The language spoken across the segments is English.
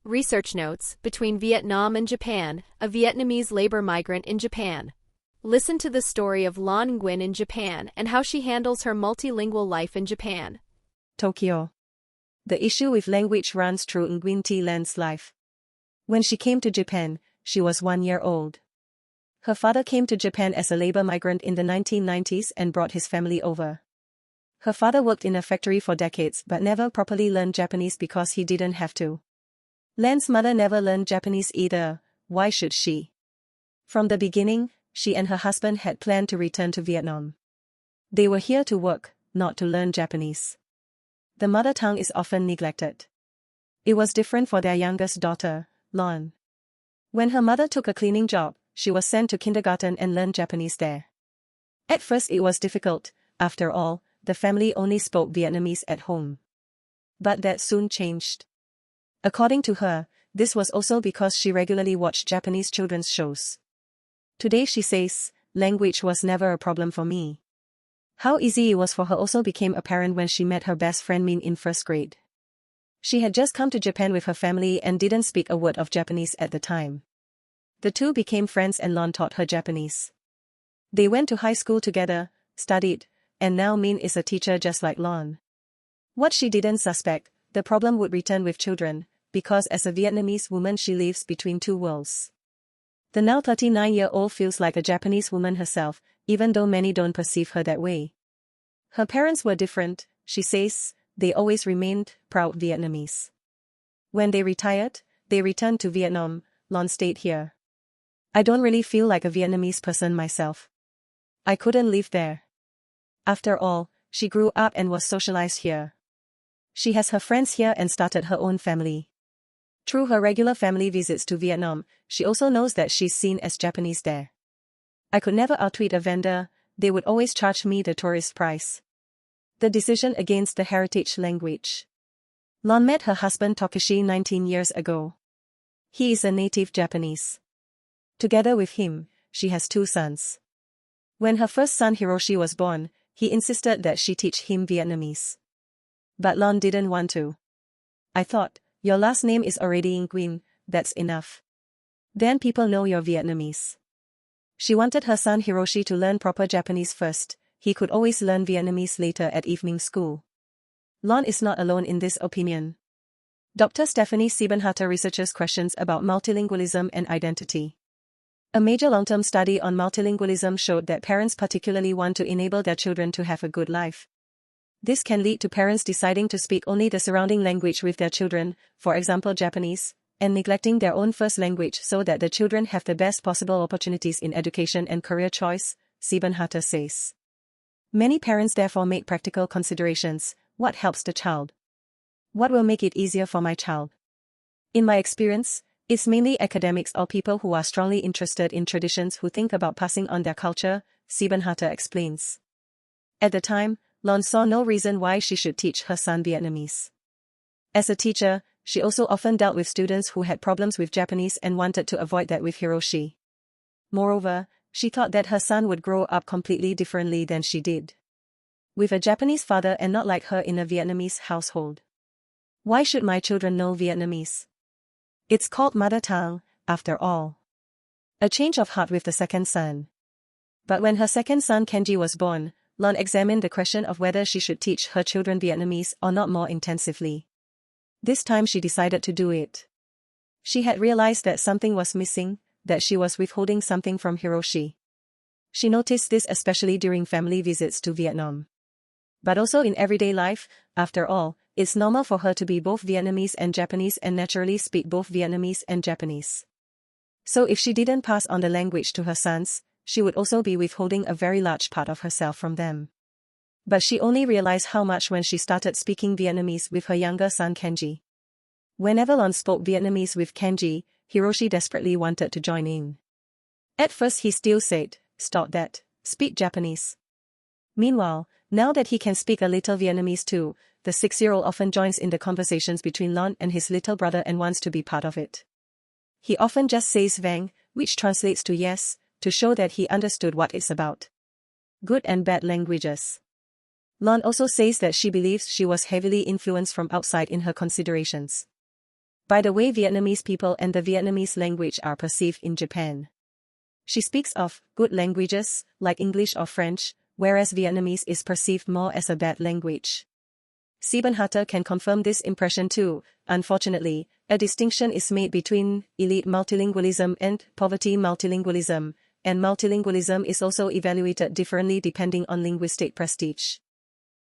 Research notes, between Vietnam and Japan, a Vietnamese labor migrant in Japan. Listen to the story of Lan Nguyen in Japan and how she handles her multilingual life in Japan. Tokyo. The issue with language runs through Nguyen Thi Lan's life. When she came to Japan, she was 1 year old. Her father came to Japan as a labor migrant in the 1990s and brought his family over. Her father worked in a factory for decades but never properly learned Japanese because he didn't have to. Lan's mother never learned Japanese either. Why should she? From the beginning, she and her husband had planned to return to Vietnam. They were here to work, not to learn Japanese. The mother tongue is often neglected. It was different for their youngest daughter, Lan. When her mother took a cleaning job, she was sent to kindergarten and learned Japanese there. At first it was difficult. After all, the family only spoke Vietnamese at home. But that soon changed. According to her, this was also because she regularly watched Japanese children's shows. Today she says, language was never a problem for me. How easy it was for her also became apparent when she met her best friend Min in first grade. She had just come to Japan with her family and didn't speak a word of Japanese at the time. The two became friends and Lan taught her Japanese. They went to high school together, studied, and now Min is a teacher just like Lan. What she didn't suspect, the problem would return with children, because as a Vietnamese woman she lives between two worlds. The now 39-year-old feels like a Japanese woman herself, even though many don't perceive her that way. Her parents were different, she says. They always remained proud Vietnamese. When they retired, they returned to Vietnam. Lan stayed here. I don't really feel like a Vietnamese person myself. I couldn't live there. After all, she grew up and was socialized here. She has her friends here and started her own family. Through her regular family visits to Vietnam, she also knows that she's seen as Japanese there. I could never outwit a vendor, they would always charge me the tourist price. The decision against the heritage language. Lan met her husband Takeshi 19 years ago. He is a native Japanese. Together with him, she has 2 sons. When her first son Hiroshi was born, he insisted that she teach him Vietnamese. But Lan didn't want to. I thought, your last name is already Nguyen, that's enough. Then people know you're Vietnamese. She wanted her son Hiroshi to learn proper Japanese first. He could always learn Vietnamese later at evening school. Lan is not alone in this opinion. Dr. Stephanie Siebenhatter researches questions about multilingualism and identity. A major long-term study on multilingualism showed that parents particularly want to enable their children to have a good life. This can lead to parents deciding to speak only the surrounding language with their children, for example Japanese, and neglecting their own first language so that the children have the best possible opportunities in education and career choice, Siebenhatter says. Many parents therefore make practical considerations. What helps the child? What will make it easier for my child? In my experience, it's mainly academics or people who are strongly interested in traditions who think about passing on their culture, Siebenhatter explains. At the time, Lan saw no reason why she should teach her son Vietnamese. As a teacher, she also often dealt with students who had problems with Japanese and wanted to avoid that with Hiroshi. Moreover, she thought that her son would grow up completely differently than she did. With a Japanese father and not like her in a Vietnamese household. Why should my children know Vietnamese? It's called mother tongue, after all. A change of heart with the second son. But when her second son Kenji was born, Lan examined the question of whether she should teach her children Vietnamese or not more intensively. This time she decided to do it. She had realized that something was missing, that she was withholding something from Hiroshi. She noticed this especially during family visits to Vietnam. But also in everyday life, after all, it's normal for her to be both Vietnamese and Japanese and naturally speak both Vietnamese and Japanese. So if she didn't pass on the language to her sons, she would also be withholding a very large part of herself from them. But she only realized how much when she started speaking Vietnamese with her younger son Kenji. Whenever Lan spoke Vietnamese with Kenji, Hiroshi desperately wanted to join in. At first he still said, "Stop that, speak Japanese." Meanwhile, now that he can speak a little Vietnamese too, the 6-year-old often joins in the conversations between Lan and his little brother and wants to be part of it. He often just says vang, which translates to yes, to show that he understood what it's about. Good and bad languages. Lan also says that she believes she was heavily influenced from outside in her considerations. by the way Vietnamese people and the Vietnamese language are perceived in Japan. She speaks of good languages, like English or French, whereas Vietnamese is perceived more as a bad language. Siebenhatter can confirm this impression too. Unfortunately, a distinction is made between elite multilingualism and poverty multilingualism, and multilingualism is also evaluated differently depending on linguistic prestige.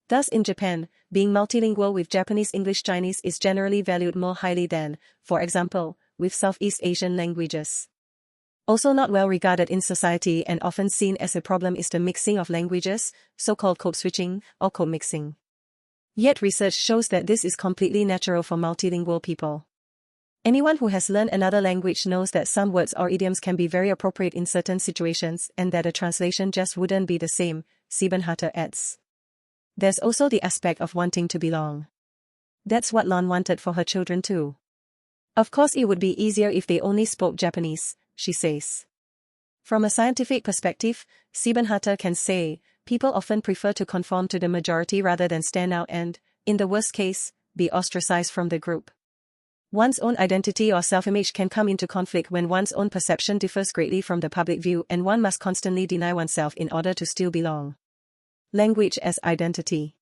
Thus in Japan, being multilingual with Japanese English Chinese is generally valued more highly than, for example, with Southeast Asian languages. Also not well regarded in society and often seen as a problem is the mixing of languages, so-called code switching or code mixing. Yet research shows that this is completely natural for multilingual people. Anyone who has learned another language knows that some words or idioms can be very appropriate in certain situations and that a translation just wouldn't be the same, Siebenhatter adds. There's also the aspect of wanting to belong. That's what Lon wanted for her children too. Of course it would be easier if they only spoke Japanese, she says. From a scientific perspective, Siebenhatter can say, people often prefer to conform to the majority rather than stand out and, in the worst case, be ostracized from the group. One's own identity or self-image can come into conflict when one's own perception differs greatly from the public view and one must constantly deny oneself in order to still belong. Language as identity.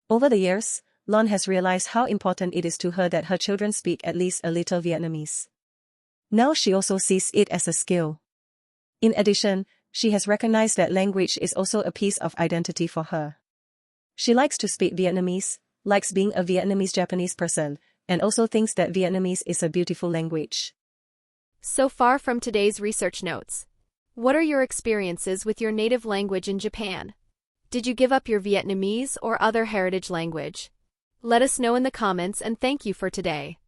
Over the years, Lon has realized how important it is to her that her children speak at least a little Vietnamese. Now she also sees it as a skill. In addition, she has recognized that language is also a piece of identity for her. She likes to speak Vietnamese, likes being a Vietnamese Japanese person, and also thinks that Vietnamese is a beautiful language. So far from today's research notes, what are your experiences with your native language in Japan? Did you give up your Vietnamese or other heritage language? Let us know in the comments and thank you for today.